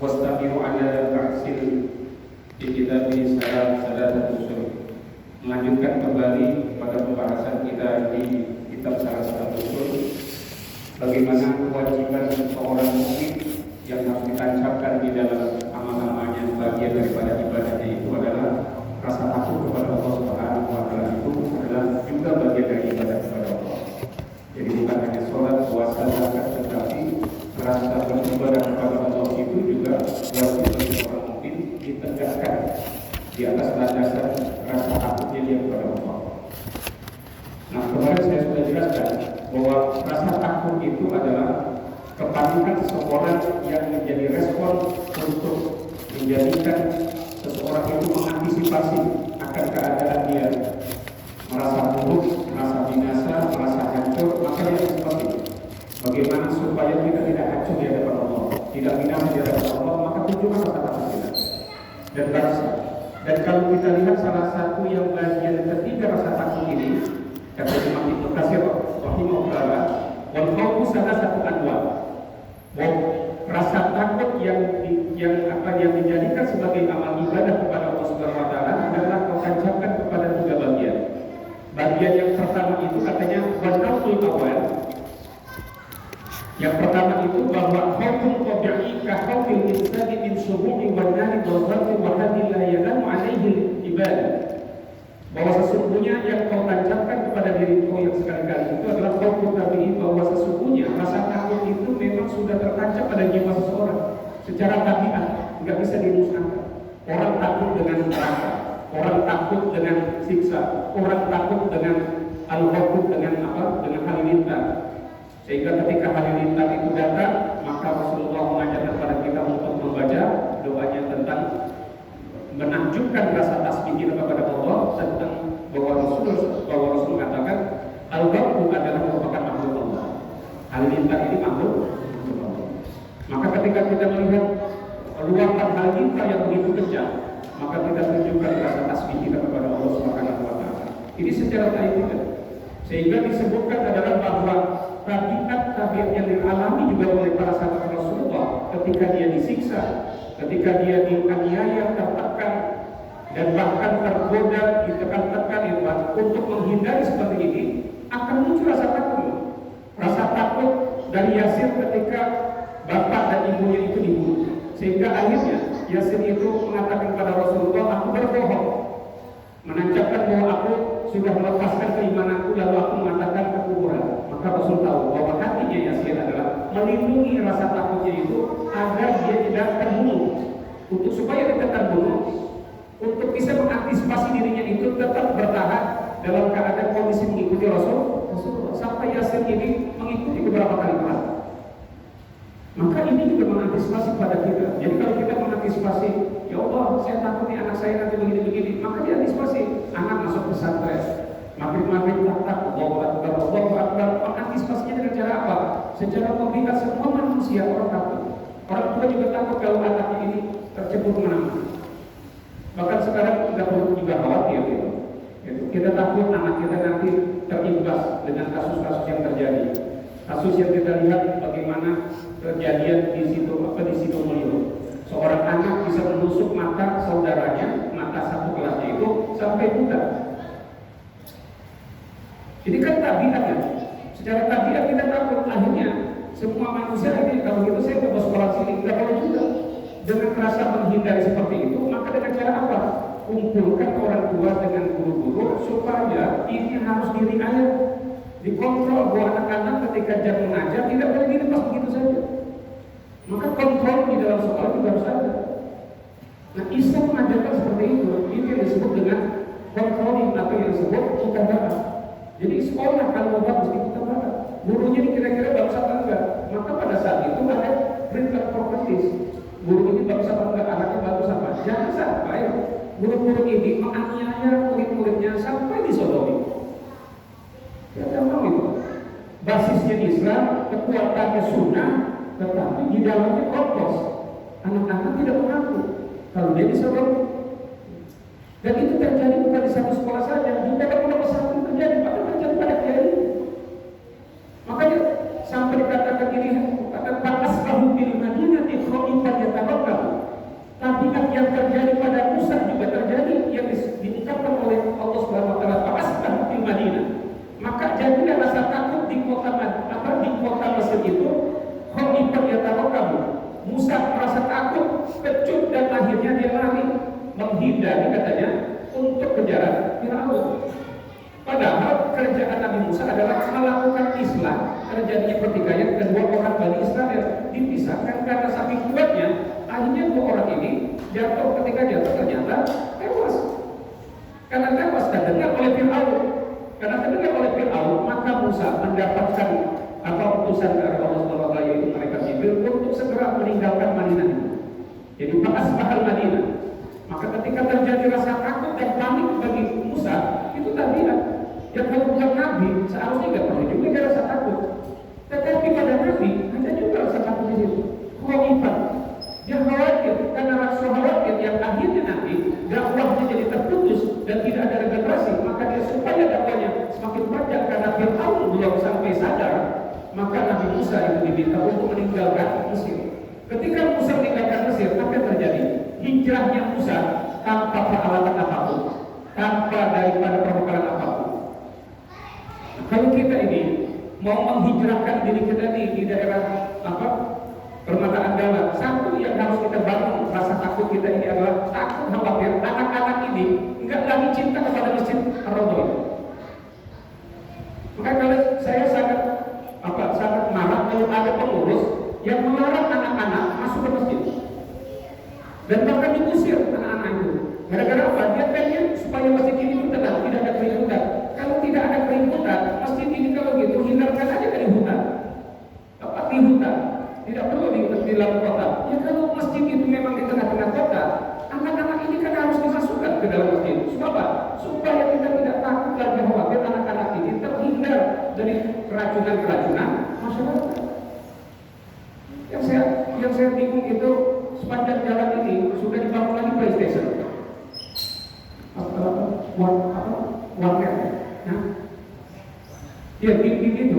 wastabiru ala ta'sil di kitab Sadat Usul. Melanjutkan kembali pada pembahasan kita di kitab Sadat Usul, bagaimana kewajiban seorang mukmin yang harus ditancapkan di dalam amal-amalnya. Bagian daripada ibadahnya itu adalah rasa takut kepada Allah Subhanahu wa Ta'ala. Itu adalah juga bagian dari ibadah kepada Allah. Jadi bukan hanya sholat, puasa, zakat, tetapi rasa beribadah kepada Allah itu juga wajib bagi seorang mukmin ditegakkan di atas landasan rasa takutnya dia kepada Allah. Nah, kemarin saya sudah jelaskan bahwa rasa takut itu adalah kepanikan seseorang yang menjadi respon untuk menjadikan seseorang itu mengantisipasi akan keadaan dia, merasa buruk, merasa binasa, merasa hancur. Maka dia seperti bagaimana supaya kita tidak hancur di hadapan Allah, tidak binasa di hadapan Allah. Maka tunjukkan rasa takut kita dan rasa. Dan kalau kita lihat salah satu yang bagian ketiga rasa takut ini, kata Imam Ibnu Katsir rahimahullah, wal khawfu salasatu anwa. Rasa takut yang dijadikan sebagai amal ibadah kepada Allah Subhanahu wa Ta'ala adalah kau tancapkan kepada tiga bagian. Bagian yang pertama itu katanya wanautul awal. Yang pertama itu bahwa khawfun tabi'i ka khawfil insani min syubuhi wan nari wal khalqi wa hadhihi la yanamu 'alaihi ibad. Bahwa sesungguhnya yang kau tancapkan kepada diri kau yang sekali-kali itu adalah khawfun tabi'i, bahwa sesungguhnya rasa takut itu memang sudah tertancap pada jiwa seseorang secara tabiat, nggak bisa dimusnahkan. Orang takut dengan neraka, orang takut dengan siksa, orang takut dengan al-khawf, dengan halilintar. Sehingga ketika halilintar itu datang, maka Rasulullah mengajarkan kepada kita untuk membaca doanya tentang menakjubkan rasa tasbih kita kepada Allah, tentang bahwa Rasul mengatakan al-khawf adalah merupakan makhluk Allah, halilintar ini makhluk Allah. Maka ketika kita melihat luapan halilintar yang begitu kejam, maka kita tunjukkan rasa tasbih kita kepada Allah Subhanahu wa Ta'ala. Ini secara tabiat. Sehingga disebutkan adalah bahwa tabiat yang dialami juga oleh para sahabat Rasulullah ketika dia disiksa, ketika dia dianiaya, tertekan, dan bahkan tergoda, ditekan-tekan untuk menghindari seperti ini, akan muncul rasa takut. Rasa takut dari Yasir ketika bapak dan ibunya itu dibunuh. Sehingga akhirnya Yasir itu mengatakan kepada Rasulullah, aku berbohong, menancapkan bahwa aku sudah melepaskan keimananku, lalu aku mengatakan kekuburan. Maka Rasul tahu bahwa hatinya Yasir adalah melindungi rasa takutnya itu agar dia tidak terbunuh. Untuk supaya tidak terbunuh, untuk bisa mengantisipasi dirinya itu tetap bertahan dalam keadaan kondisi mengikuti Rasulullah sampai Yasir ini mengikuti beberapa kali perang. Maka ini juga mengantisipasi pada kita. Jadi kalau kita mengantisipasi, ya Allah, saya takut nih anak saya nanti begini-begini, maka dia antisipasi anak masuk pesantren, maghrib takut, Allahu Akbar. Mengantisipasinya dengan cara apa? Secara membimbing semua manusia orang takut. Orang tua juga takut kalau anaknya ini tercebur kemana-mana. Bahkan sekarang tidak perlu juga khawatir gitu. Kita takut anak kita nanti terimbas dengan kasus-kasus yang terjadi. Kasus yang kita lihat bagaimana kejadian di situ Mulyo. Seorang anak bisa menusuk mata saudaranya, mata satu kelasnya itu sampai buta. Ini kan tabiatnya. Secara tabiat kita takut, akhirnya semua manusia ini kalau gitu saya ke sekolah sini, tidak perlu juga. Dengan rasa menghindari seperti itu, maka dengan cara apa? Kumpulkan orang tua dengan guru-guru supaya ini harus diriayat, dikontrol bahwa anak-anak ketika jam mengajar tidak boleh dilepas begitu saja. Maka kontrol di dalam sekolah juga harus ada. Nah, Islam mengajarkan seperti itu. Ini yang disebut dengan kontroling atau yang disebut mutaba'ah. Jadi sekolah kalau bagus itu mutaba'ah. Gurunya ini kira-kira bagus apa enggak? Maka pada saat itu ada perintah profetis. Guru ini bagus apa enggak? Anaknya bagus apa? Jangan sampai guru-guru ini menganiaya murid-muridnya sampai disodomi. Ya gampang itu. Basisnya Islam, kekuatannya sunnah, tetapi di dalamnya kotos. Anak-anak tidak mengaku kalau dia disodomi. Dan itu terjadi bukan di satu sekolah saja, juga pada pondok pesantren terjadi, bahkan terjadi pada kiai. Makanya sampai dikatakan ini, kata Pak Asbahu bil Madinah ikhwan yatawakkal. di kota Mesir itu khalifah yatarokabu. Musa merasa takut, kecut, dan akhirnya dia lari menghindari katanya untuk kejaran Firaun. Padahal kerjaan Nabi Musa adalah melakukan Islam, terjadinya pertikaian kedua orang Bani Israel dipisahkan karena saking kuatnya. Akhirnya dua orang ini jatuh, ketika jatuh ternyata tewas. Karena tewas terdengar oleh Firaun. Karena terdengar oleh Firaun, maka Musa mendapatkan utusan dari Allah SWT, yaitu malaikat Jibril untuk segera meninggalkan Madinah itu. Jadi bahal Madinah. Maka ketika terjadi rasa takut dan panik bagi Musa, itu tabiat. Yang kalau bukan Nabi, seharusnya tidak perlu juga dia rasa takut. Tetapi pada Nabi, ada juga rasa takut di situ. Khawatir. Dia khawatir, karena rasa khawatir yang akhirnya nanti dakwahnya jadi terputus dan tidak ada regenerasi. Maka dia supaya dakwahnya semakin panjang karena Firaun belum sampai sadar, maka Nabi Musa itu diminta untuk meninggalkan Mesir. Ketika Musa meninggalkan Mesir, apa yang terjadi? Hijrahnya Musa tanpa peralatan apapun, tanpa daripada perbekalan apapun. Kalau kita ini mau menghijrahkan diri kita di daerah permataan dalam, satu yang harus kita bangun rasa takut kita ini adalah takut khawatir anak-anak ini enggak lagi cinta kepada Masjid Ar-Raudhah. Maka kalau saya sangat marah kalau ada pengurus yang melarang anak-anak masuk ke masjid dan bahkan diusir anak-anak itu. Gara-gara apa? Dia pengen supaya masjid ini tenang, tidak ada keributan. Kalau tidak ada keributan, masjid ini kalau gitu hindarkan aja dari hutan. Tepat di hutan, tidak perlu di dalam kota. Ya kalau masjid itu memang di tengah-tengah kota, anak-anak ini kan harus dimasukkan ke dalam masjid. Supaya apa? Supaya kita tidak takut dan khawatir anak-anak ini terhindar dari keracunan-keracunan masyarakat. Yang saya bingung itu sepanjang jalan ini sudah dibangun lagi PlayStation. Warnet. Nah, ya gitu.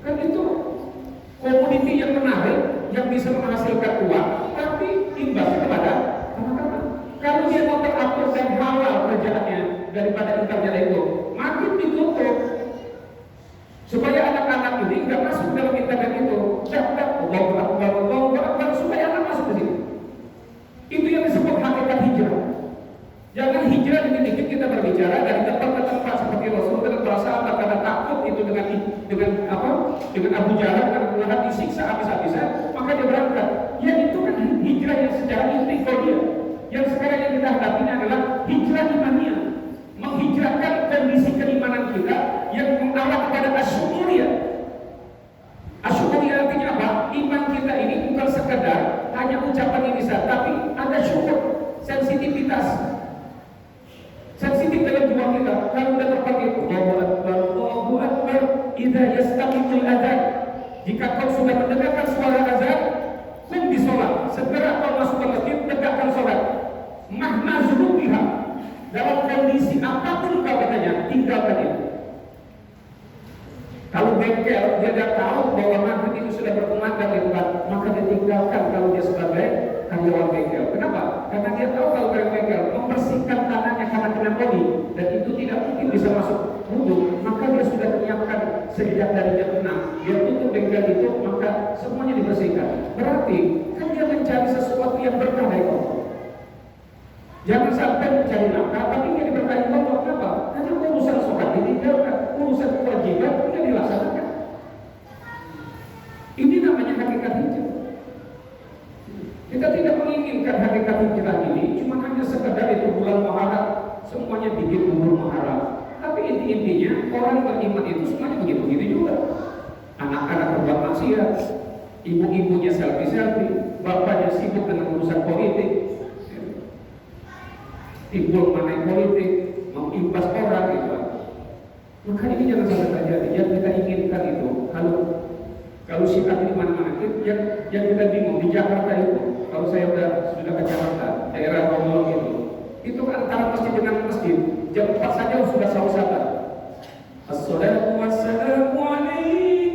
Kan itu komoditi yang menarik, yang bisa menghasilkan uang, tapi imbasnya kepada anak-anak. Kalau dia mau teratur dan halal kerjaannya daripada internet itu, makin ditutup supaya anak-anak ini nggak masuk dalam internet itu. Supaya anak masuk ke situ. Itu yang disebut hakikat hijrah. Jangan hijrah dikit-dikit kita berbicara dari tempat ke tempat seperti Rasul dengan bahasa apa, karena takut itu dengan Abu Jahal karena Tuhan disiksa habis-habisan, maka dia berangkat. Ya itu kan hijrah yang secara dia. Yang sekarang yang kita hadapi adalah hijrah imaniyah, menghijrahkan kondisi keimanan kita yang mengarah kepada asyukuriyah. Asyukuriyah artinya apa? Iman kita ini bukan sekedar hanya ucapan yang bisa, tapi ada syukur, sensitivitas. Sensitif dalam jiwa kita. Kalau sudah terpakai Allahu Akbar, idza yastaqimul adzan. Jika kau sudah mendengarkan suara azan, qum di salat. Segera kau masuk ke masjid, tegakkan salat. Mahna zunubiha. Dalam kondisi apapun kau katanya, tinggalkan itu. Kalau bengkel, dia tidak tahu bahwa maghrib itu sudah berkumandang di tempat, maka dia tinggalkan kalau dia sebagai karyawan bengkel. Kenapa? Karena dia tahu kalau karyawan bengkel membersihkan tanahnya karena kena poli dan itu tidak mungkin bisa masuk wudhu, maka dia sudah menyiapkan sejak dari jam 6. Dia tutup bengkel itu, maka semuanya dibersihkan. Berarti kan dia mencari sesuatu yang berkah dari Allah. Jangan sampai mencari nafkah, tapi dia diberkahi Allah. Kenapa? Karena urusan sholat ditinggalkan, urusan kewajiban tidak dilaksanakan. Ini namanya hakikat hijrah. Kita tidak menginginkan hakikat hijrah ini cuma hanya sekedar itu bulan Muharram, semuanya bikin umur Muharram. Tapi intinya orang beriman itu semuanya begitu-begitu juga. Anak-anak berbuat maksiat, ibu-ibunya selfie, bapaknya sibuk dengan urusan politik, timbul manai politik, mau impas orang gitu. Maka ini jangan sampai terjadi. Yang kita inginkan itu, kalau syiah di mana-mana, yang kita bingung di Jakarta itu, kalau saya sudah ke Jakarta, daerah Romolo itu antara masjid dengan masjid, jam 4 saja sudah sausatan. Assalamualaikum wassalamu alaik.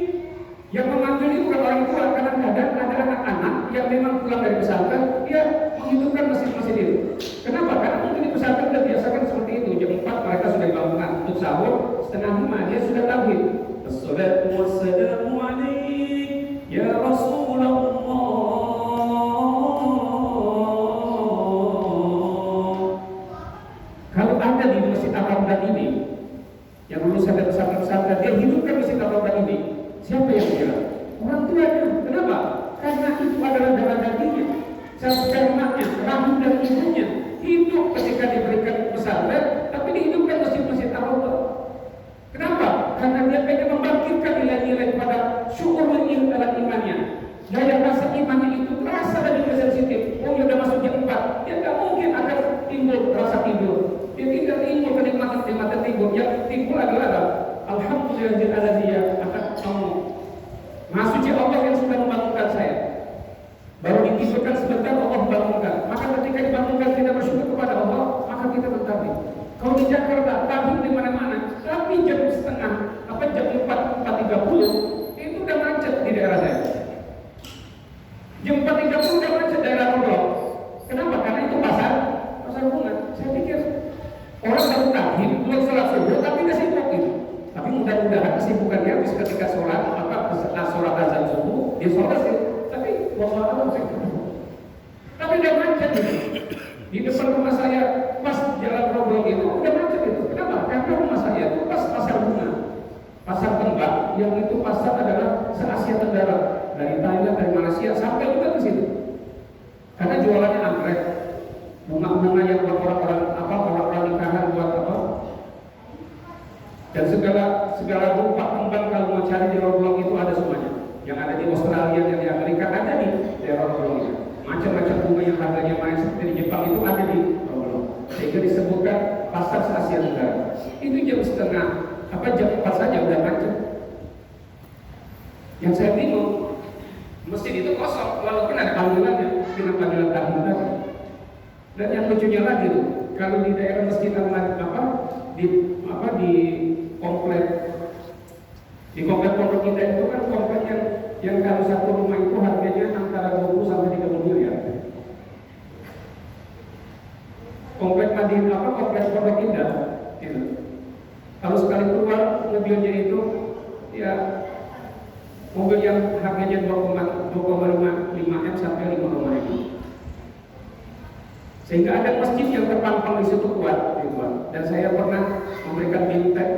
Yang memanggil itu bukan orang tua, kadang-kadang ada anak-anak yang memang pulang dari pesantren, dia menghidupkan masjid-masjid itu. Kenapa? Karena mungkin di pesantren sudah biasakan seperti itu. Jam 4 mereka sudah dibangunkan untuk sahur, setengah 5 dia sudah tauhid. Assalatu wassalamu alaik ya Rasulullah. Kalau ada di Masjid Ar-Raudhah ini yang lulusan dari pesantren-pesantren, dia hidupkan Masjid Ar-Raudhah ini, siapa yang kira? Orang tuanya. Kenapa? Karena itu adalah darah dagingnya, spermanya, rahim dan ibunya hidup ketika diberikan pesantren, tapi dihidupkan masjid-masjid Ar-Raudhah. Kenapa? Karena dia pengen membangkitkan nilai-nilai pada syukur dalam imannya. Daya rasa imannya itu terasa dan juga sensitif. Oh, ya udah masuk jam 4, dia tak mungkin akan timbul rasa tidur. Dia tidak timbul kenikmatan tidur. Yang timbul adalah alhamdulillahilladzi akan kamu. Maha suci Allah yang sudah membangunkan saya. Baru ditidurkan sebentar Allah membangunkan. Maka ketika dibangunkan kita bersyukur kepada Allah, maka kita bertabik. Kalau di Jakarta tabik di mana-mana, tapi jam 4.30 itu udah macet di daerah saya. Jam 4.30 udah macet daerah Roblok. Kenapa? Karena itu pasar bunga. Saya pikir orang baru tabik, belum sholat subuh, tapi udah sibuk gitu. Tapi mudah-mudahan kesibukannya habis ketika sholat sholat azan subuh, dia sholat sih. Tapi wallahu a'lam. Tapi udah macet gitu. Di depan rumah saya pas jalan Roblok itu udah macet itu. Kenapa? Karena rumah saya itu pas pasar bunga, pasar tembak, yang itu pasar adalah se-Asia Tenggara, dari Thailand, dari Malaysia sampai juga ke situ. Karena jualannya anggrek, bunga-bunga yang buat orang-orang nikahan buat apa? Dan segala rupa kembang kalau mau cari di Roblok itu ada semuanya. Yang ada di Australia, yang di Amerika ada di daerah Roblok itu. Macam-macam bunga yang harganya main seperti di Jepang itu ada di Roblok. Sehingga disebutkan pasar se-Asia Tenggara. Itu jam 4 saja udah macet. Yang saya bingung, masjid itu kosong, walaupun ada panggilannya dengan panggilan tahun tadi. Dan yang lucunya lagi tuh, kalau di daerah masjid di komplek Pondok Indah itu kan komplek yang kalau satu rumah itu harganya antara 20 sampai 30 miliar. Komplek komplek Pondok Indah gitu. Kalau sekali keluar mobilnya itu ya mobil yang harganya 2,5 M sampai 5,5 M. Sehingga ada masjid yang terpampang di situ kuat, gitu. Dan saya pernah memberikan bintang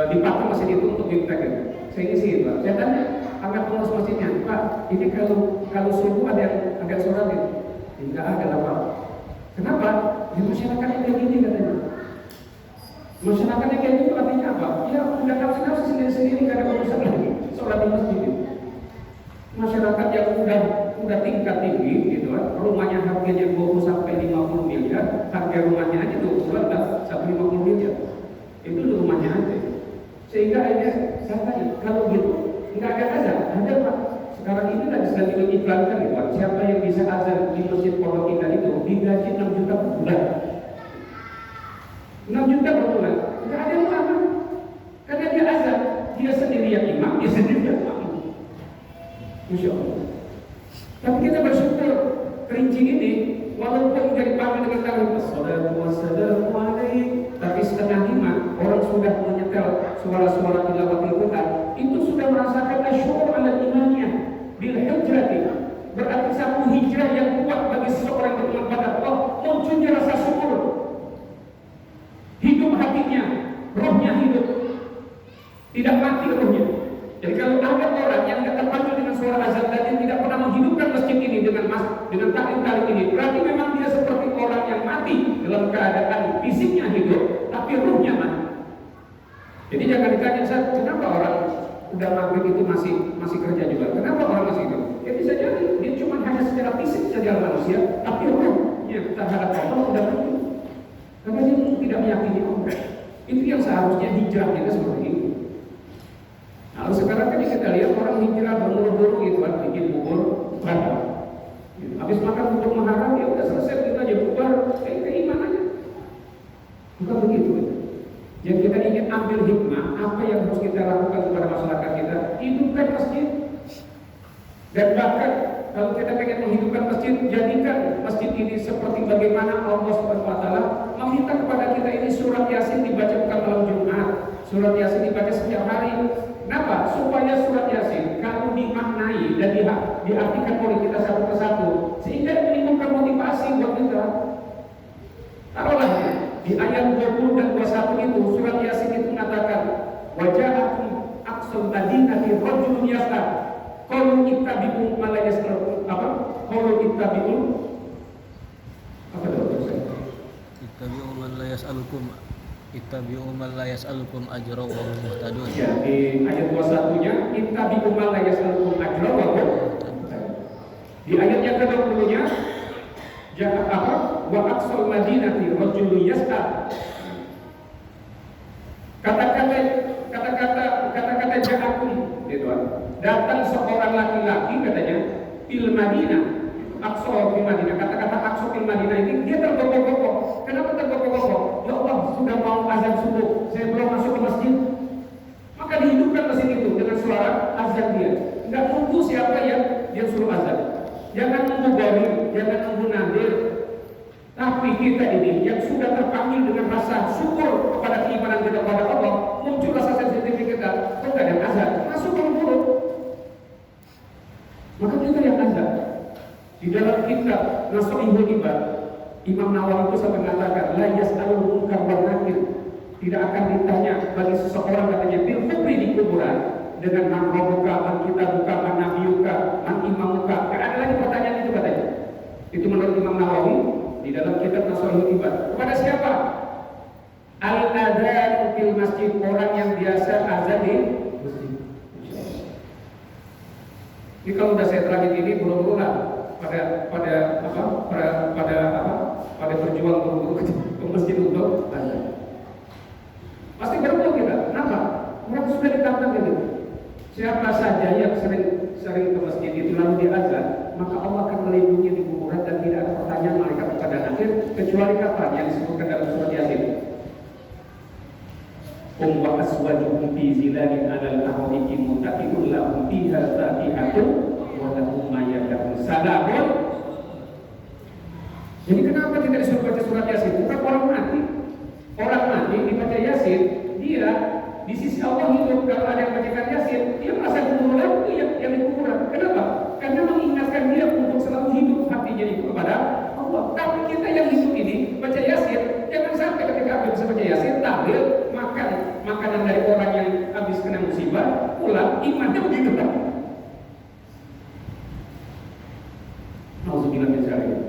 dipakai masjid itu untuk bintang gitu. Saya isi itu. Saya tanya anak pengurus masjidnya, Pak, ini kalau subuh ada yang sholat itu? Tidak ada lah Pak. Kenapa? Ya masyarakatnya kayak gini katanya. Masyarakatnya kayak gitu artinya apa? Ya udah nafsu sendiri-sendiri, gak ada urusan lagi sholat di masjid itu. Masyarakat yang udah tingkat tinggi gitu kan, rumahnya harganya 20 sampai 50 miliar, harga rumahnya aja tuh sampai 50 miliar. Itu rumahnya aja. Sehingga akhirnya saya tanya, kalau gitu nggak ada Pak. Sekarang ini lagi sedang diiklankan gitu, siapa yang bisa azan di masjid Pondok Indah itu digaji 6 juta per bulan. 6 juta per bulan, nggak ada yang lama. Karena dia azan, dia sendiri yang imam, dia sendiri yang makmum. Masya Allah. Tapi kita bersyukur kerinci ini, walaupun dari dipanggil dengan tahun Assalatu wassalamu alaik, tapi setengah 5 orang sudah menyetel suara-suara tilawatul Quran, itu sudah merasakan asyur ala imaniyah bil hijrati. Berarti satu hijrah yang kuat bagi seseorang yang kepada Allah, munculnya rasa syukur. Hidup hatinya, rohnya hidup, tidak mati rohnya. Jadi kalau ada orang yang tidak terpanggil dengan suara azan tadi, tidak pernah menghidupkan masjid ini dengan taklim kali ini, berarti memang dia seperti orang yang mati dalam keadaan fisiknya hidup, tapi ruhnya mati. Jadi jangan ditanya, kenapa orang udah maghrib itu masih kerja juga? Kenapa orang masih hidup? Ya bisa jadi dia cuma hanya secara fisik saja manusia, tapi ruhnya terhadap Allah udah mati. Karena dia tidak meyakini Allah. Itu yang seharusnya hijrah kita seperti itu. Nah, sekarang kan kita lihat orang hijrah berburu-buru gitu kan, bikin bubur batal. Habis makan bubur maharam ya udah selesai, kita aja bubar, keimanannya. Bukan begitu. Yang kita ingin ambil hikmah, apa yang harus kita lakukan kepada masyarakat kita, hidupkan masjid. Dan bahkan kalau kita pengen menghidupkan masjid, jadikan masjid ini seperti bagaimana Allah SWT meminta kepada kita ini surat Yasin dibaca bukan malam Jumat, Surat Yasin dibaca setiap hari. Kenapa? Supaya surat Yasin kalau dimaknai dan diartikan oleh kita satu persatu, sehingga menimbulkan motivasi buat kita. Taruhlah di ayat 20 dan 21 itu surat Yasin itu mengatakan waja'akum aqsal madinati rajulun yas'al qalu ittabi'u ma la yas'alukum apa? Qalu ittabi'u apa itu? Ittabi'u man la yas'alukum ittabi'u man la yas'alukum ajra wa hum muhtadun. Ya, di ayat 21-nya ittabi'u man la yas'alukum ajra wa hum muhtadun. Di ayat yang ke-20-nya ja'a apa? Wa aqsal madinati rajulun yas'al. Kata-kata ja'akum gitu. Datang seorang laki-laki katanya fil Madinah. Aqsa fil Madinah. Kata-kata aqsa fil Madinah ini dia tergopoh-gopoh. Kenapa tergopoh-gopoh? Ya Allah, sudah mau azan subuh, saya belum masuk ke masjid. Maka dihidupkan mesin itu dengan suara azan dia. Enggak nunggu siapa yang dia suruh azan. Jangan nunggu gori, jangan nunggu nadir. Tapi kita ini yang sudah terpanggil dengan rasa syukur kepada keimanan kita kepada Allah, muncul rasa sensitif kita, kok ada azan, masuk ke mulut. Maka kita yang azan. Di dalam kitab Nasoihul Ibad, Imam Nawawi itu sampai mengatakan, la yas'alul munkar wal nakir. Tidak akan ditanya bagi seseorang katanya bil kubri di kuburan dengan man rabbuka, man kitabuka, man nabiyuka, man imamuka. Tidak ada lagi pertanyaan itu katanya. Itu menurut Imam Nawawi di dalam kitab Nasoihul Ibad. Kepada siapa? Al-adzan fil masjid, orang yang biasa azan di masjid. Ini kalau udah saya terangin ini buru-buru lah pada berjuang buru-buru ke masjid untuk azan. Pasti berbuat kita. Kenapa? Orang sudah ditantang gitu. Siapa saja yang sering ke masjid itu lalu dia azan, maka Allah akan melindungi di kuburan dan tidak ada pertanyaan malaikat pada akhir kecuali kapan yang disebutkan dalam surat Yasin. Wa aswajuhum fi zilalin 'alal ardi muttaqilun lahum fiha faqihatun wa lahum ma yad'un salamun. Jadi kenapa kita disuruh baca surat Yasin? Bukan orang mati. Orang mati dibaca Yasin, dia di sisi Allah hidup. Kalau ada yang bacakan Yasin, dia merasa gembira lagi yang di kuburan. Kenapa? Karena mengingatkan dia untuk selalu hidup hatinya itu kepada Allah. Tapi kita yang hidup ini baca Yasin, jangan sampai ketika habis baca Yasin, tahlil, makan makanan dari orang yang habis kena musibah, pulang imannya begitu kan? Nauzubillah min dzalik.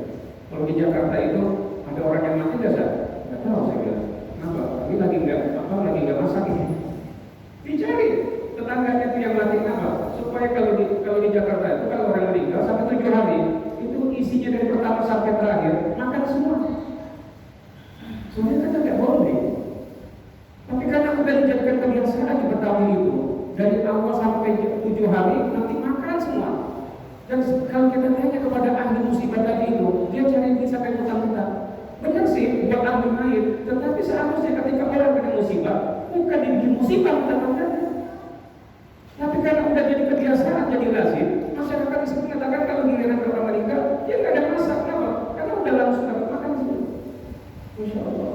Kalau di Jakarta itu ada orang yang mati nggak tahu saya bilang. Kenapa? Ini lagi nggak masak ini. Dicari tetangganya itu yang mati kenapa? Supaya kalau di Jakarta itu kalau orang meninggal sampai 7 hari itu isinya dari pertama sampai terakhir makan semua. Soalnya kan nggak boleh. Tapi karena udah dijadikan kebiasaan di Betawi itu dari awal sampai 7 hari nanti makan semua. Dan kalau kita tanya kepada ahli musibah tadi itu, dia cari duit sampai hutang-hutang. Benar sih buat ahli main, tetapi seharusnya ketika orang kena musibah bukan dibikin musibah hutang-hutang. Tapi karena udah jadi kebiasaan, jadi lazim, masyarakat di sini mengatakan kalau giliran orang meninggal, dia nggak ada masak, kenapa? Karena udah langsung dapat makan semua. Masya Allah.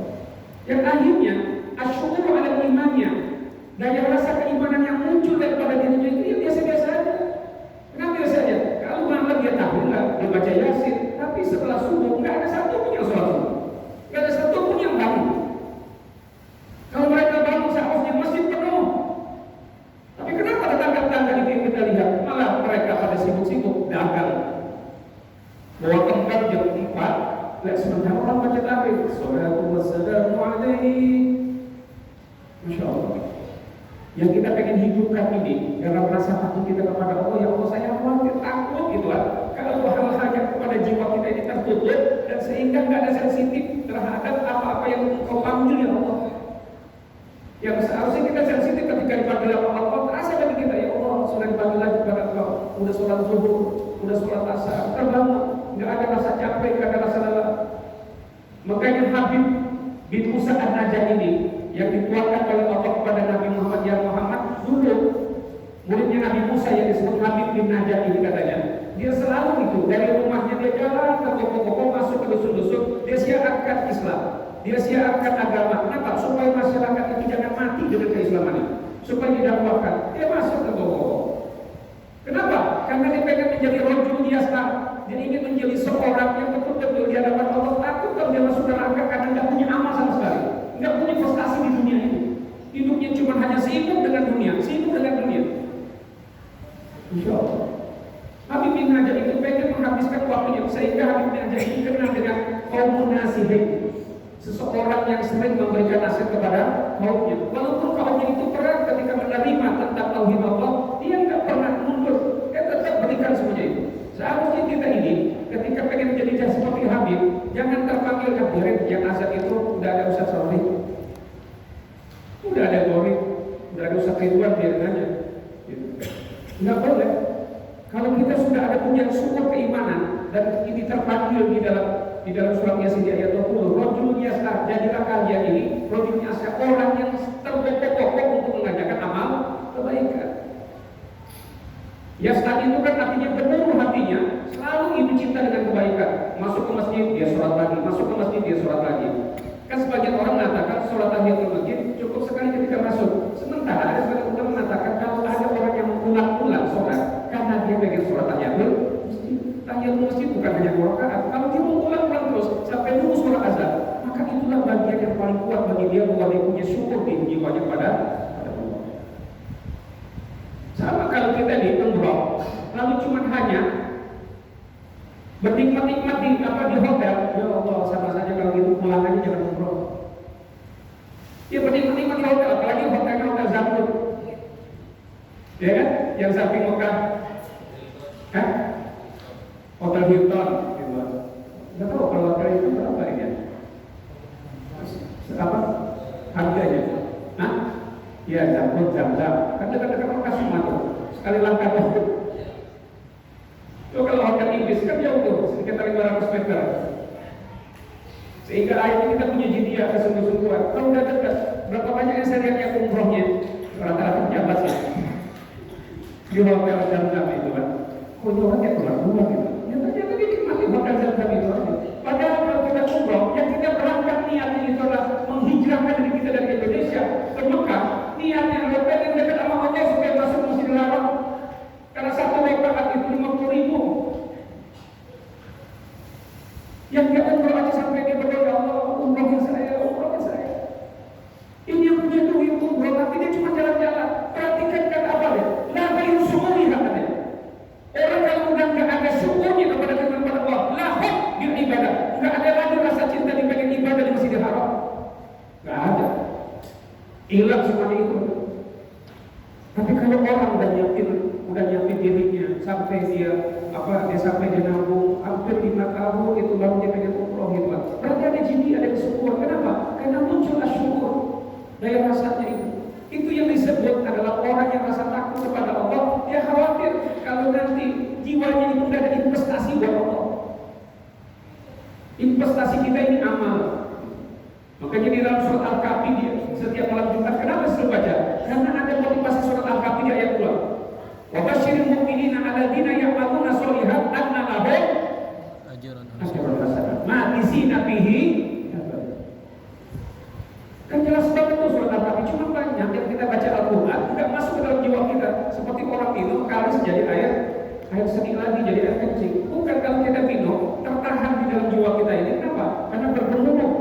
Yang akhirnya asyukur ala imannya, daya rasa keimanan yang muncul daripada dirinya itu ya biasa-biasa aja. Kenapa biasa aja? Kalau malam dia tahlilan, dia baca Yasin, tapi setelah subuh nggak ada satu pun yang sholat subuh, nggak ada satu pun yang bangun. Kalau mereka bangun seharusnya masjid penuh. Tapi kenapa tetangga-tetangga itu yang kita lihat malah mereka pada sibuk-sibuk dagang, bawa tempat jam 4, lihat sementara orang baca tahlil, sholatu wassalamu alaihi. Masya Allah. Yang kita pengen hidupkan ini dalam rasa takut kita kepada Allah. Ya Allah, saya khawatir, takut gitu kan. Kalau hal-hal yang kepada jiwa kita ini tertutup dan sehingga nggak ada sensitif terhadap apa-apa yang Engkau panggil ya Allah. Yang seharusnya kita sensitif ketika dipanggil Allah, terasa bagi kita ya Allah sudah dipanggil lagi kepada Engkau. Udah sholat zuhur, udah sholat asar, terbangun, nggak ada rasa capek, nggak ada rasa lelah. Makanya Habib bin Musa an-Najjar ini yang dituakan oleh Allah kepada Nabi Muhammad, ya Muhammad, dulu muridnya Nabi Musa yang disebut Habib bin Najjar ini katanya, dia selalu itu dari rumahnya dia jalan ke toko-toko, masuk ke dusun-dusun, dia siarkan Islam. Dia siarkan agama. Kenapa? Supaya masyarakat itu jangan mati dengan keislaman ini. Supaya didakwahkan. Dia masuk ke bawah. Kenapa? Karena dia pengen menjadi rajul yasna. Dia ingin menjadi seorang yang betul-betul di hadapan Allah. Takut kalau dia masuk neraka karena nggak punya amal sama sekali, nggak punya prestasi di dunia ini. Hidupnya cuma hanya sibuk dengan dunia, sibuk dengan dunia. Insya Allah. Habib bin Hajar itu pengen menghabiskan waktunya sehingga Habib bin Hajar ini kenal dengan kaum nasihin, seseorang yang sering memberikan nasihat kepada kaumnya. Walaupun kaumnya itu berat ketika menerima tentang tauhid Allah, dia nggak pernah mundur, dia tetap berikan semuanya itu. Seharusnya kita ini ketika pengen jadi seperti Habib, jangan terpanggil hadirin yang azan itu udah ada Ustaz Solih, udah ada Gori, udah ada Ustaz Ridwan, biarin aja. Nggak boleh. Kalau kita sudah ada punya sumber keimanan dan ini terpanggil di dalam surat Yasin di ayat 20, rajulun yas'a, jadilah kalian ini rajulun yas'a, orang yang terpokok-pokok untuk mengajarkan amal kebaikan. Yas'a itu kan artinya penuh hatinya, selalu itu cinta dengan kebaikan. Masuk ke masjid dia sholat lagi, masuk ke masjid dia sholat lagi. Kan sebagian orang mengatakan sholat tahiyatul masjid cukup sekali ketika masuk. Sementara ada sebagian orang mengatakan kalau ada orang yang mengulang-ulang sholat karena dia pengen sholat tahiyatul masjid. Tahiyatul masjid bukan hanya 2 rakaat. Kalau dia mengulang-ulang terus sampai nunggu sholat azan, maka itulah bagian yang paling kuat bagi dia bahwa dia punya syukur di jiwanya pada Allah. Sama kalau kita di umroh, lalu cuma hanya bernikmat-nikmat di hotel, ya Allah, sama saja kalau gitu pulang aja jangan umroh. Ya bernikmat-nikmat di hotel, apalagi hotelnya hotel Zamrud, ya kan, yang samping Mekah, kan, hotel Hilton, gitu. Nggak tahu kalau hotel itu berapa ini? Apa harganya? Hah? Ya Zamrud, Zam-Zam, kan dekat-dekat Mekah semua tuh, sekali langkah tuh. Kalau hotel Inggris kan jauh tuh, sekitar 500 meter. Sehingga akhirnya kita punya jidia kesungguh-sungguhan. Kalau udah dekat, berapa banyak yang saya lihat yang umrohnya rata-rata pejabat ya di hotel Zam-Zam itu kan. Kok itu orang kayak keluar gitu. Ya ternyata dia nikmati hotel Zam-Zam itu aja. Padahal kalau kita umroh, yang kita berangkat niatnya itu adalah menghijrahkan diri kita dari Indonesia ke Mekah. Niatnya adalah pengen dekat sama Allah supaya masuk Masjidil Haram. Karena satu rakaat itu 50.000. Yang dia umroh aja sampai dia berdoa, Allah umrohin saya, umrohin saya. Ini yang punya duit umroh, tapi dia cuma jalan-jalan. Perhatikan kata apa ya? La bayu syukuri katanya. Orang kalau udah nggak ada syukurnya kepada Allah, lahok bil ibadah. Nggak ada lagi rasa cinta di pengen ibadah di Masjidil Haram. Nggak ada. Hilang semuanya itu. Tapi kalau orang udah nyiapin dirinya sampai dia sampai dia nabung hampir 5 tahun itu baru dia pengen umroh gitu. Berarti ada jini, ada kesyukuran. Kenapa? Karena muncul asyukur, daya rasanya itu. Itu yang disebut adalah orang yang rasa takut kepada Allah. Dia khawatir kalau nanti jiwanya itu tidak ada investasi buat Allah. Investasi kita ini amal. Makanya di dalam surat Al-Kahfi dia setiap malam Jumat kenapa selalu baca? Karena ada motivasi surat Al-Kahfi di ayat 2. Wa basyiril mu'minina alladzina ya'maluna sholihat anna lahum ajran hasanah ma'tisina fihi. Kan jelas banget tuh surat Al-Kahfi, cuma banyak yang kita baca Al-Qur'an enggak masuk ke dalam jiwa kita. Seperti orang minum kalis jadi air seni lagi jadi air kencing. Bukan kalau kita minum tertahan di dalam jiwa kita ini. Kenapa? Karena bergemuruh.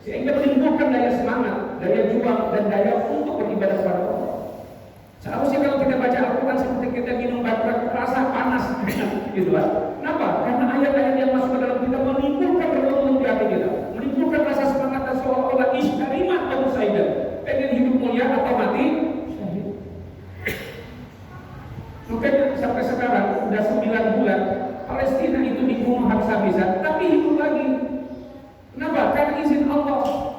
Sehingga menimbulkan daya semangat, daya juang dan daya untuk beribadah kepada Allah. Seharusnya kalau kita baca Al-Quran seperti kita minum baterai rasa panas, gitu kan? Kenapa? Karena ayat-ayat yang masuk ke dalam kita menimbulkan bergemuruh di hati kita, menimbulkan rasa semangat dan seolah-olah isyarimat atau saidan, pengen hidup mulia atau mati syahid. Makanya sampai sekarang sudah 9 bulan Palestina itu dibunuh habis-habisan, tapi hidup lagi. Kenapa? Karena izin Allah.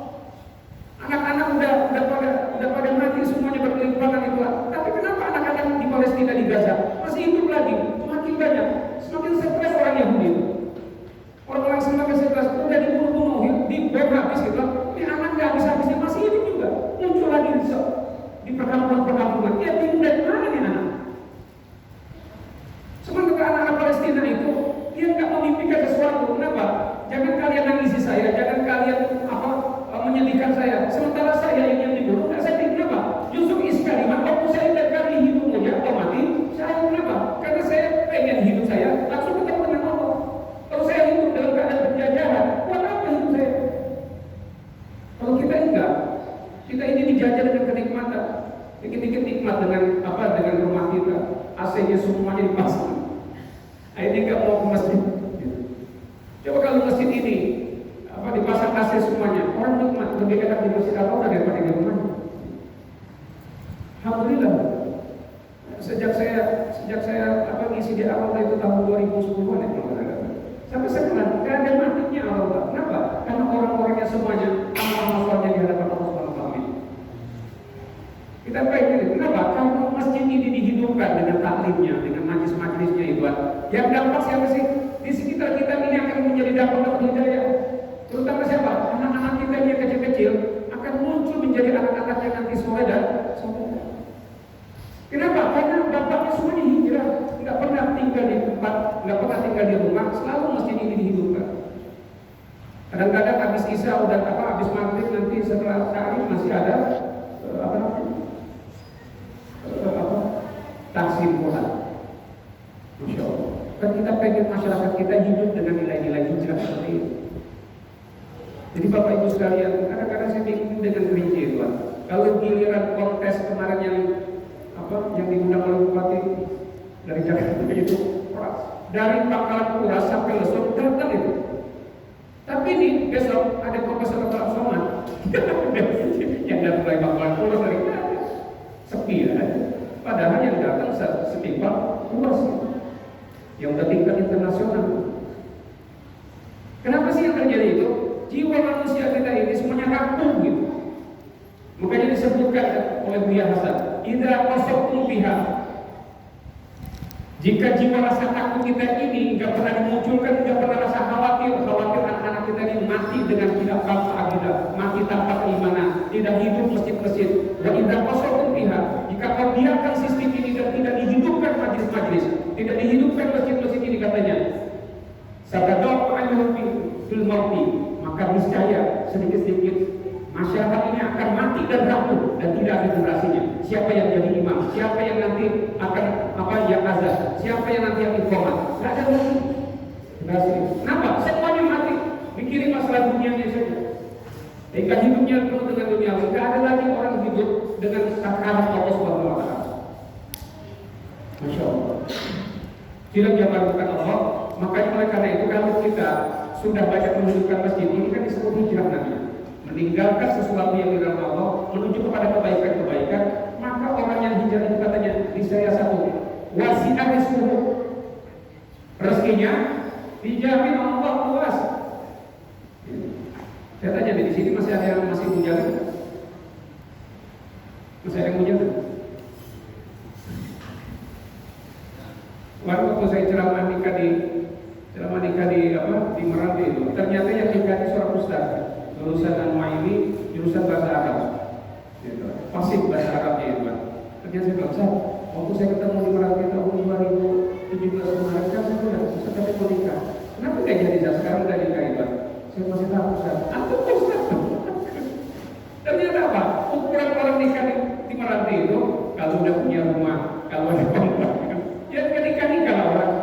Anak-anak udah pada mati semuanya berkelimpangan itu. Tapi kenapa anak-anak di Palestina di Gaza masih hidup lagi? Semakin banyak, semakin stres orang Yahudi itu. Orang-orang semakin stres, udah dibunuh, dibom habis gitu. Ini anak nggak habis-habisnya masih hidup juga. Muncul lagi di perkampungan-perkampungan. Ya bingung dari mana nih anak? Sementara anak-anak Palestina itu dia nggak memimpikan sesuatu. Kenapa? Jangan kalian nangisi saya, jangan kalian mau ke masjid. Coba kalau masjid ini dipasang AC semuanya, orang nikmat lebih enak di masjid apa daripada di rumah. Alhamdulillah. Sejak saya ngisi di awal itu tahun 2010-an sampai sekarang tidak ada matinya Allah. Kenapa? Karena orang-orangnya semuanya amal-amalnya di hadapan Allah Subhanahu wa taala. Kita bayangin, kenapa? Karena masjid ini dihidupkan dengan taklimnya, dengan majlis-majlisnya itu. Yang dampak siapa sih? Di sekitar kita ini akan menjadi dampak hidayah. Terutama siapa? Anak-anak kita yang kecil-kecil akan muncul menjadi anak-anak yang nanti soleh dan soleh. Kenapa? Karena bapaknya semuanya hijrah, nggak pernah tinggal di tempat, nggak pernah tinggal di rumah, selalu masjid ini dihidupkan. Kadang-kadang habis isya habis maghrib nanti setelah ta'lim masih ada taksim Quran. Masya Allah. Kan kita pengen masyarakat kita hidup dengan nilai-nilai hijrah seperti itu. Jadi Bapak Ibu sekalian, kadang-kadang saya bingung dengan gereja Tuhan. Kalau giliran kontes kemarin yang diundang oleh Bupati dari Jakarta itu, dari Pangkalan Kuras sampai Lesok datang itu. Tapi ini besok ada Profesor Dr. Somad yang datang dari Pangkalan Kuras dari sepi ya. Padahal yang datang setimpal luas yang bertingkat internasional. Kenapa sih yang terjadi itu? Jiwa manusia kita ini semuanya rapuh gitu. Makanya disebutkan oleh Buya Hasan, idza qasabtum biha. Jika jiwa rasa takut kita ini nggak pernah dimunculkan, nggak pernah rasa khawatir anak-anak kita ini mati dengan tidak paham akidah, mati tanpa keimanan, tidak hidup masjid-masjid. Wa idza qasabtum biha, jika kau biarkan sistem ini dan tidak dihidupkan majlis-majlis, tidak dihidupkan masjid-masjid ini katanya, satadau anhum fil mauti, maka niscaya sedikit-sedikit masyarakat ini akan mati dan rapuh dan tidak ada durasinya. Siapa yang jadi imam? Siapa yang nanti akan yang azan? Siapa yang nanti yang iqamah? Tidak ada lagi durasi. Kenapa? Semuanya mati. Mikirin masalah dunianya saja. Jika hidupnya penuh dengan dunia, tidak ada lagi orang hidup dengan takaran Allah Subhanahu wa taala. Masya Allah. Tidak diabarkan Allah. Makanya oleh karena itu kalau kita sudah banyak menunjukkan masjid ini kan disebut hijrah namanya. Meninggalkan sesuatu yang dilarang Allah menuju kepada kebaikan-kebaikan, maka orang yang hijrah itu katanya di saya satu wasi'ah rizquhu, rezekinya dijamin Allah luas. Saya tanya di sini masih ada yang masih hujan? Masih ada yang hujan? Waktu saya ceramah nikah di Meranti itu, ternyata yang nikah di seorang ustaz lulusan Anwa ini jurusan bahasa Arab, gitu. Fasih bahasa Arabnya itu kan. Ternyata saya bilang, waktu saya ketemu di Meranti tahun 2017 kemarin kan saya bilang, Ustaz tapi mau nikah. Kenapa nggak jadi sekarang udah nikah itu? Saya masih tahu Ustaz. Aku Ustaz. Ternyata apa? Ukuran orang nikah di Meranti itu kalau udah punya rumah, kalau ada kontrak, ya nikah lah orang.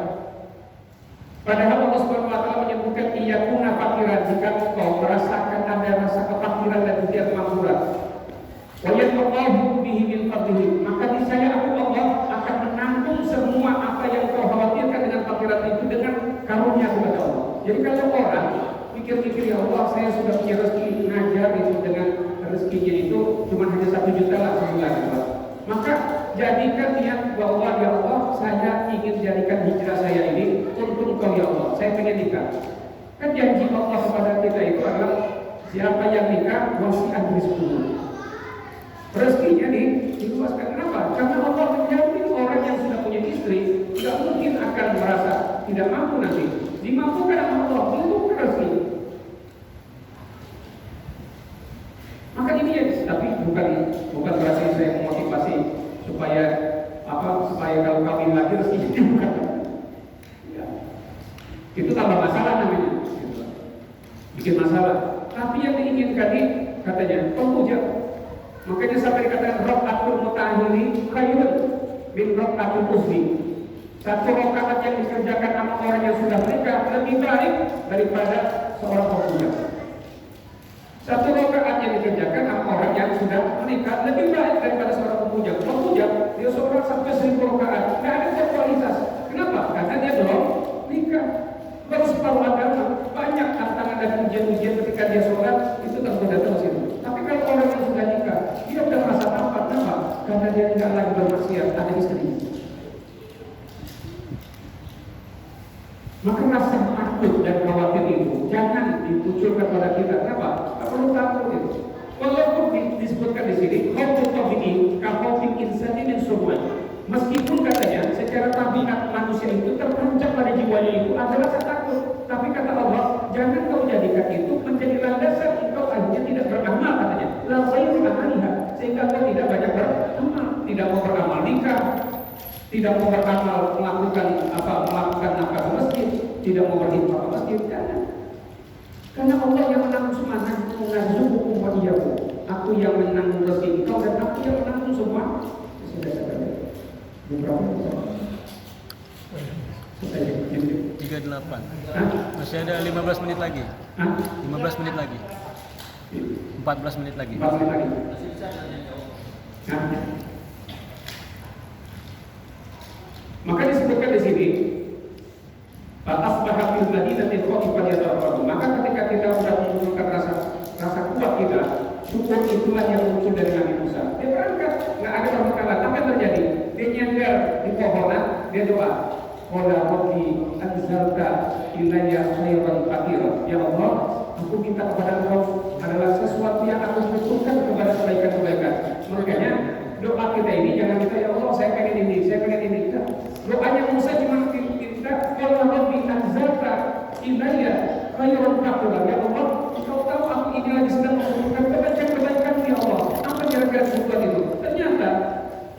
Padahal Allah Subhanahu wa taala menyebutkan iyakuna fakiran, jika engkau merasakan ada rasa kefakiran dan tidak kemampuan. Wa yaqullahu bihi min fadlihi, maka niscaya aku Allah akan menampung semua apa yang kau khawatirkan dengan fakiran itu dengan karunia kepada Allah. Jadi kalau orang mikir-mikir ya Allah saya sudah punya rezeki ngajar itu dengan rezekinya itu cuma hanya 1 juta lah sebulan, maka jadikan niat bahwa ya Allah saya ingin jadikan hijrah saya ini untuk Engkau ya Allah, saya pengen nikah. Kan janji Allah kepada kita itu adalah siapa yang nikah wasi'an rizquhu, rezekinya diluaskan. Kenapa? Karena Allah menjamin orang yang sudah punya istri tidak mungkin akan merasa tidak mampu nanti, dimampukan oleh Allah untuk rezeki. Maka ini ya, tapi bukan berarti saya memotivasi supaya kalau kawin lagi rezekinya bukan. Ya. Itu tambah masalah namanya. Bikin masalah. Tapi yang diinginkan ini katanya pemuja. Makanya sampai dikatakan rakaatul mutahhiri khairun min rakaatul usri. Satu rakaat yang dikerjakan sama orang yang sudah menikah lebih baik daripada seorang pemuja. Satu rakaat yang dikerjakan sama orang yang sudah menikah lebih baik daripada seorang pemuja. Pemuja dia seorang sampai 1000 rakaat, nggak ada kualitas. Kenapa? Karena dia belum nikah. Baru separuh agama, banyak tantangan dan ujian-ujian ketika dia sholat, itu tentu datang ke situ. Tapi kalau orang yang sudah nikah, dia udah merasa tampan, kenapa? Karena dia tidak lagi bermaksiat, ada istri. Maka rasa takut dan khawatir itu jangan dimunculkan pada kita. Kenapa? Tak perlu takut itu. Walaupun disebutkan di sini, khawful tabi'i, khawfil insani min semua. Meskipun katanya secara tabiat manusia itu terpancap pada jiwanya itu ada rasa takut, tapi kata Allah, jangan kau jadikan itu menjadi landasan engkau akhirnya tidak beramal katanya. La khairu amaliha, sehingga kau tidak banyak beramal, tidak mau beramal nikah, tidak mau beramal melakukan nafkah ke masjid, tidak mau berhikmah ke masjid, jangan. Karena Allah yang menanggung semua, menarzuqukum wa iyyakum. Aku yang menanggung rezeki kau dan aku yang menanggung semua. Sudah. Berapa? 38. Masih ada 15 menit lagi. 15 menit lagi. 14 menit lagi. 14 menit lagi. Maka disebutkan di sini, Fatasbaha fil madinati khaifan yatarqabu. Maka ketika kita sudah menunjukkan rasa kuat kita, syukur itulah yang muncul dari Nabi Musa. Dia berangkat, nggak ada perbekalan. Apa yang terjadi? Dia nyender di pohonan, dia doa. Qala rabbi anzalta ilayya khairan katira. Ya Allah, aku minta kepada Engkau adalah sesuatu yang aku butuhkan kepada kebaikan-kebaikan. Makanya doa kita ini jangan kita ya Allah saya pengen ini, saya pengen ini. Doanya Musa cuma minta qala rabbi anzalta ilayya khairan katira. Ya Allah, Engkau tahu aku ini lagi sedang membutuhkan kebaikan-kebaikan ya Allah. Apa kira-kira kebutuhan itu? Ternyata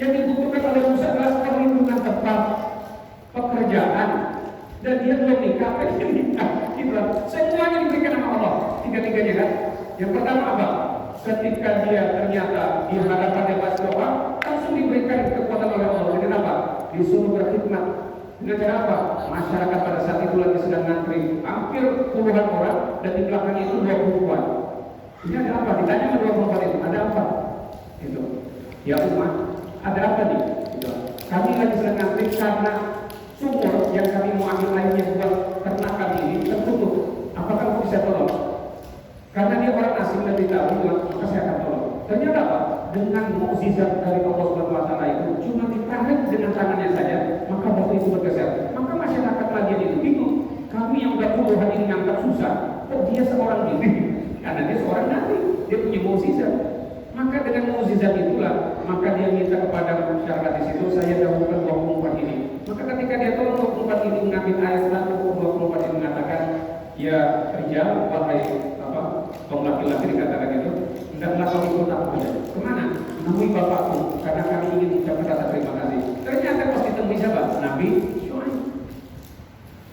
yang dibutuhkan oleh Musa adalah perlindungan tempat pekerjaan dan dia belum nikah, pengen nikah. Semuanya diberikan sama Allah, tiga-tiganya kan. Yang pertama apa? Ketika dia ternyata di hadapan dewan doa, langsung diberikan kekuatan oleh Allah. Dengan apa? Disuruh berkhidmat. Dengan cara apa? Masyarakat pada saat itu lagi sedang ngantri, hampir puluhan orang dan di belakangnya itu 20-an. Ini ada apa? Ditanya sama 20-an itu, ada apa? Itu. Ya umat, ada apa nih? Gitu. Kami lagi sedang ngantri karena sumur yang kami mau ambil airnya buat ternak kami ini tertutup. Apakah kamu bisa tolong? Karena dia orang asing dan tidak tahu, maka saya akan tolong. Ternyata apa? Dengan mukjizat dari Allah Subhanahu wa taala itu cuma ditarik dengan tangannya saja, maka batu itu bergeser. Maka masyarakat lagi itu bingung. Kami yang udah puluhan ini ngangkat susah, kok dia seorang diri? Karena dia seorang nabi, dia punya mukjizat. Maka dengan mukjizat itulah, maka dia minta kepada masyarakat di situ, saya dahulukan 24 ini. Maka ketika dia tolong 24 ini mengambil air, lalu 24 ini mengatakan, ya rijal, wahai kaum laki-laki dikatakan itu, hendaklah kau ikut aku aja. Kemana? Menemui bapakku, karena kami ingin mengucapkan rasa terima kasih. Ternyata pas ditemui siapa? Nabi Syuaib.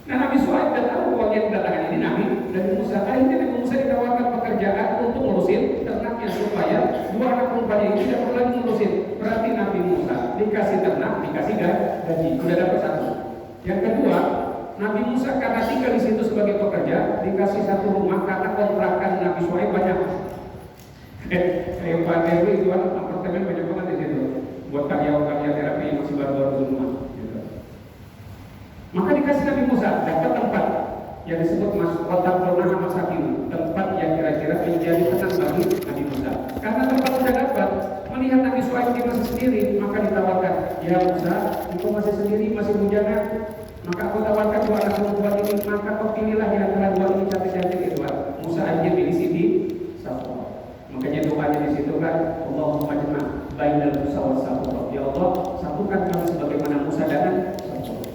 Nah Nabi Syuaib dan tahu bahwa yang dikatakan ini Nabi dan Musa. Akhirnya Nabi Musa ditawarkan pekerjaan untuk ngurusin ternaknya supaya dua anak perempuannya ini tidak perlu lagi ngurusin. Berarti Nabi Musa dikasih ternak, dikasih gaji, sudah dapat satu. Yang kedua, Nabi Musa karena tinggal di situ sebagai pekerja dikasih satu rumah karena kontrakan Nabi Syuaib banyak. Kayak Pak Dewi itu kan apartemen banyak banget di situ buat karya-karya terapi yang masih baru-baru rumah. Gitu. Maka dikasih Nabi Musa dapat tempat yang disebut kota Purnah Masakin, tempat yang kira-kira menjadi tenang bagi Nabi Musa. Karena tempat sudah dapat, melihat Nabi Syuaib dia masih sendiri, maka ditawarkan, ya Musa, engkau masih sendiri, masih bujangan. Maka aku tawarkan dua anak perempuan ini, maka kau pilihlah di antara dua ini cantik-cantik itu. Musa aja pilih Siti Safwa. Makanya doanya di situ kan, Allahumma jma' bainal Musa wa Safwa. Ya Allah, satukan kami sebagaimana Musa dan Safwa.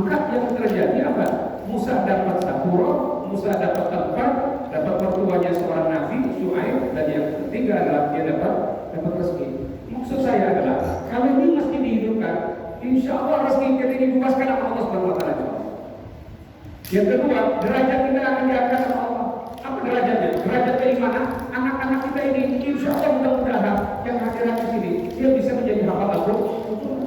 Maka yang terjadi apa? Musa dapat Safwa, Musa dapat tempat, dapat mertuanya seorang nabi Syuaib, dan yang ketiga adalah dia dapat rezeki. Maksud saya adalah kalau ini mesti dihidupkan. Insya Allah rezeki kita ini dibebaskan sama Allah Subhanahu wa taala. Yang kedua, derajat kita akan diangkat sama Allah. Apa derajatnya? Derajat keimanan. Anak-anak kita ini insya Allah mudah-mudahan yang hadirat di sini dia bisa menjadi hafal Al-Qur'an.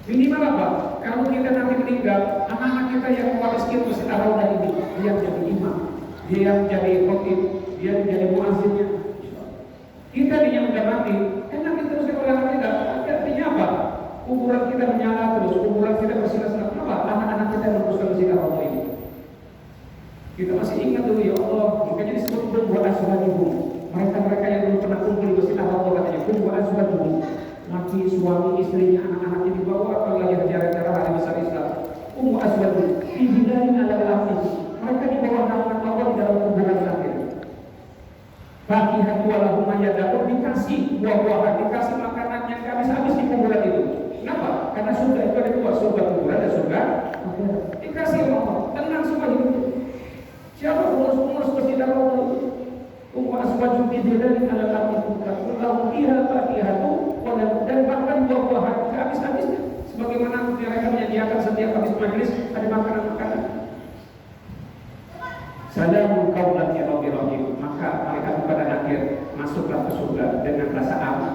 Minimal apa? Kalau kita nanti meninggal, anak-anak kita yang mewariskan masjid Ar-Raudhah ini, dia yang jadi imam, dia yang jadi khotib, dia yang jadi muazzinnya. Kita nih yang udah mati, nanti terus orang kita. Artinya apa? Kuburan kita menyala terus, kuburan surga kuburan dan surga akhirat. Dikasih Allah, tenang semua hidup. Siapa pengurus-pengurus masjid Allah? Asbaju bidilan ala al-ibuka wallahu fiha fakihatu dan bahkan buah-buahan habis-habisnya, sebagaimana mereka menyediakan setiap habis majelis ada makanan-makanan. Salamun qaulan min rabbir rahim, maka mereka pada akhir masuklah ke surga dengan rasa aman.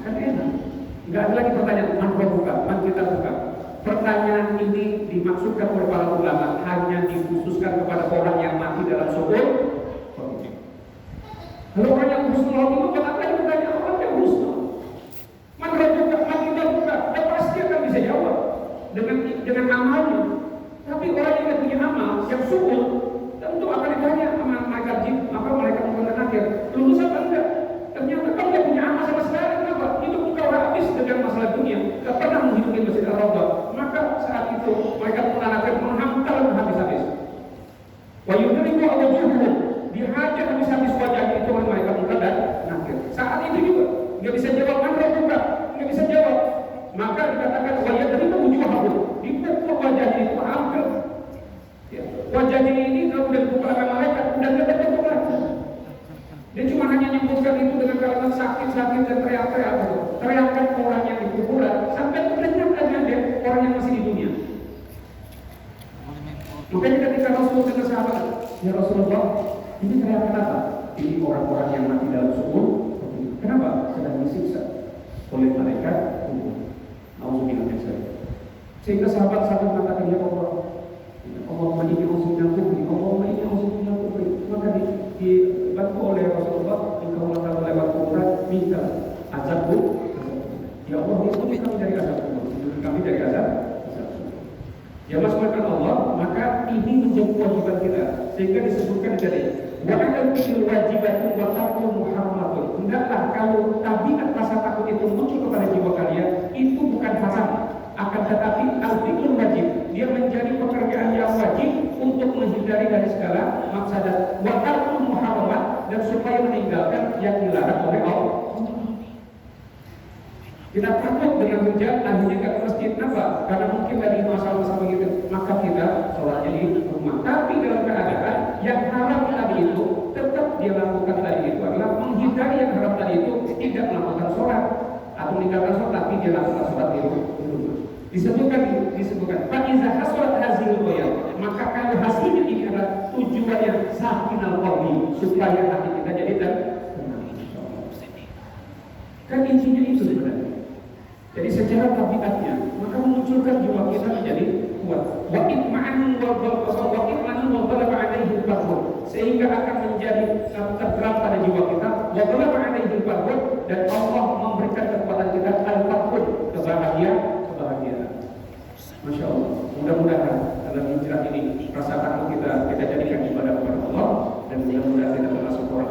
Kan enak. Enggak ada lagi pertanyaan man rabbuka, man kita buka. Pertanyaan ini dimaksudkan oleh para ulama hanya dikhususkan kepada orang yang mati dalam subur. Kalau orang yang husnul khotimah, kenapa yang bertanya orang yang husnul? Man rabbuka, man kita buka, dan pasti akan bisa jawab dengan amalnya. Tapi orang yang punya amal, yang subur, tentu akan ditanya sama malaikat jin, maka malaikat mengenai akhir, lulus apa enggak? Ternyata kamu tidak punya amal sama sekali, kenapa? Hidup engkau habis dengan masalah dunia, tidak pernah menghidupi Masjid Ar-Raudhah. Maka saat itu malaikat mengenai akhir menghantar habis-habis. Wa yudriku awjuhum, dihajar habis-habis wajahnya itu oleh malaikat munkar dan nakir. Saat itu juga nggak bisa jawab man rabbuka, nggak bisa jawab. Maka dikatakan wa yadriku wujuhahum, dipukul wajahnya itu hampir. Ya. Wajahnya ini kalau sudah dipukul oleh malaikat udah nggak ada bentuk lagi. Dia cuma hanya menyebutkan itu dengan kalimat sakit-sakit dan teriak-teriak. Teriakan orang yang di kuburan sampai terdengar aja dia orang yang masih di dunia. Makanya ketika Rasulullah dengan sahabat, ya Rasulullah, ini teriakan apa? Ini orang-orang yang mati dalam sumur. Kenapa? Sedang disiksa oleh malaikat kubur. Nauzubillah min dzalik. Sehingga sahabat-sahabat mengatakan, ya Allah, Allahumma inni a'udzubillahi min kubri, Allahumma inni a'udzubillahi min kubri. Maka dibantu oleh Rasulullah, engkau mengatakan lewat kuburan, minta azabku. Ya Allah, lindungi kami dari azab kubur, lindungi kami dari azab. Ya maksudkan Allah, maka ini menjadi kewajiban kita. Sehingga disebutkan jadi wa'alam bil wajibatun wa taqul muhammadun. Hendaklah kalau tabiat rasa takut itu muncul kepada jiwa kalian, itu bukan haram, akan tetapi al-fiqhul wajib. Dia menjadi pekerjaan yang wajib untuk menghindari dari segala mafsadat. Wa taqul muhammadan, dan supaya meninggalkan yang dilarang oleh Allah. Kita takut dengan hujan, akhirnya ke masjid. Kenapa? Karena mungkin tadi masalah-masalah begitu. Maka kita sholatnya di rumah. Tapi dalam keadaan yang haram tadi itu, tetap dia lakukan tadi itu adalah menghindari yang haram tadi itu, tidak melakukan sholat atau meninggalkan sholat, tapi dia lakukan sholat di rumah. Disebutkan. Fa'iza hasrat hazil goyal. Maka kalau hasilnya ini adalah tujuannya sakinal qalbi, supaya hati kita jadi tenang. Kan intinya itu sebenarnya. Jadi secara tabiatnya maka memunculkan jiwa kita menjadi kuat. Wa itma'anun wa ghalaba 'alaihi al-fadl, sehingga akan menjadi tergerak pada jiwa kita. Wa ghalaba 'alaihi al-fadl, dan Allah memberikan kepada kita al-fadl, kebahagiaan. Masya Allah. Mudah-mudahan dalam hijrah ini rasa takut kita jadikan ibadah kepada Allah, dan mudah-mudahan kita termasuk orang